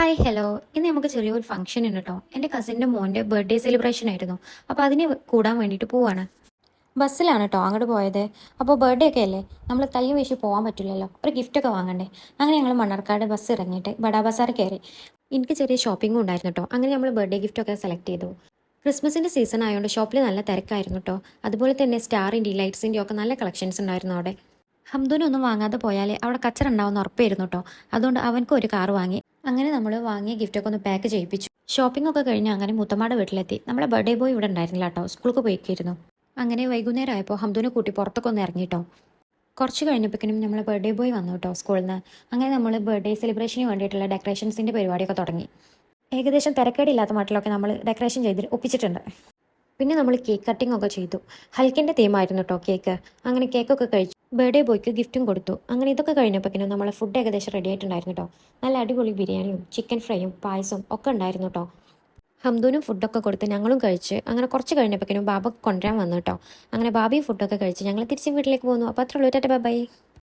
Hi hello. ഇന്ന് നമുക്ക് ചെറിയൊരു ഫംഗ്ഷൻ ഉണ്ട് കേട്ടോ. എൻ്റെ കസിൻ്റെ മോൻ്റെ ബർത്ത്ഡേ സെലിബ്രേഷൻ ആയിരുന്നു. അപ്പോൾ അതിന് കൂടാൻ വേണ്ടിയിട്ട് പോവാണ്. ബസ്സിലാണ് കേട്ടോ അങ്ങോട്ട് പോയത്. അപ്പോൾ ബർത്ത്ഡേ ഒക്കെ അല്ലേ, നമ്മൾ കയ്യും വീശി പോകാൻ പറ്റില്ലല്ലോ, ഒരു ഗിഫ്റ്റൊക്കെ വാങ്ങണ്ടേ. അങ്ങനെ ഞങ്ങൾ മണ്ണാർക്കാട് ബസ് ഇറങ്ങിയിട്ട് ബഡാ ബസാർ കയറി. എനിക്ക് ചെറിയ ഷോപ്പിംഗും ഉണ്ടായിരുന്നു കേട്ടോ. അങ്ങനെ നമ്മൾ ബർത്ത്ഡേ ഗിഫ്റ്റൊക്കെ സെലക്ട് ചെയ്തു. ക്രിസ്മസിൻ്റെ സീസൺ ആയതുകൊണ്ട് ഷോപ്പിൽ നല്ല തിരക്കായിരുന്നു കേട്ടോ. അതുപോലെ തന്നെ സ്റ്റാറിൻ്റെയും ലൈറ്റ്സിൻ്റെയും ഒക്കെ നല്ല കളക്ഷൻസ് ഉണ്ടായിരുന്നു അവിടെ. ഹംദുനൊന്നും വാങ്ങാതെ പോയാലേ അവിടെ കച്ചറ ഉണ്ടാവുന്ന ഉറപ്പായിരുന്നു കേട്ടോ. അതുകൊണ്ട് അവൻക്കും ഒരു കാർ വാങ്ങി. അങ്ങനെ നമ്മൾ വാങ്ങിയ ഗിഫ്റ്റൊക്കെ ഒന്ന് പാക്ക് ചെയ്യിപ്പിച്ചു. ഷോപ്പിംഗ് ഒക്കെ കഴിഞ്ഞ് അങ്ങനെ മുത്തമ്മയുടെ വീട്ടിലെത്തി. നമ്മളെ ബർത്ത്ഡേ ബോയ് ഇവിടെ ഉണ്ടായിരുന്നില്ല കേട്ടോ, സ്കൂൾക്ക് പോയിക്കായിരുന്നു. അങ്ങനെ വൈകുന്നേരം ആയപ്പോൾ ഹംദുനെ കൂട്ടി പുറത്തൊക്കെ ഒന്ന് ഇറങ്ങിട്ടോ. കുറച്ച് കഴിഞ്ഞപ്പോഴേക്കും നമ്മളെ ബർത്ത്ഡേ ബോയ് വന്നു കേട്ടോ സ്കൂളിൽ നിന്ന്. അങ്ങനെ നമ്മൾ ബർത്ത്ഡേ സെലിബ്രേഷന് വേണ്ടിയിട്ടുള്ള ഡെക്കറേഷൻസിൻ്റെ പരിപാടിയൊക്കെ തുടങ്ങി. ഏകദേശം തിരക്കേടില്ലാത്ത മട്ടിലൊക്കെ നമ്മൾ ഡെക്കറേഷൻ ചെയ്ത് ഒപ്പിച്ചിട്ടുണ്ട്. പിന്നെ നമ്മൾ കേക്ക് കട്ടിംഗ് ഒക്കെ ചെയ്തു. ഹൽക്കിൻ്റെ തീമായിരുന്നു കേട്ടോ കേക്ക്. അങ്ങനെ കേക്കൊക്കെ കഴിച്ചു. ബർത്ത്ഡേ ബോയ്ക്ക് ഗിഫ്റ്റും കൊടുത്തു. അങ്ങനെ ഇതൊക്കെ കഴിഞ്ഞപ്പോഴേക്കും നമ്മളെ ഫുഡ് ഏകദേശം റെഡി ആയിട്ടുണ്ടായിരുന്നു കേട്ടോ. നല്ല അടിപൊളി ബിരിയാണിയും ചിക്കൻ ഫ്രൈയും പായസവും ഒക്കെ ഉണ്ടായിരുന്നു കേട്ടോ. ഹംദൂനും ഫുഡൊക്കെ കൊടുത്ത് ഞങ്ങളും കഴിച്ച്. അങ്ങനെ കുറച്ച് കഴിഞ്ഞപ്പോഴേക്കും ബാബ കൊണ്ടുവരാൻ വന്നു കേട്ടോ. അങ്ങനെ ബാബിയും ഫുഡൊക്കെ കഴിച്ച് ഞങ്ങൾ തിരിച്ച് വീട്ടിലേക്ക് പോകുന്നു. അപ്പോൾ അത്രയുള്ളൂ. Tata bye bye.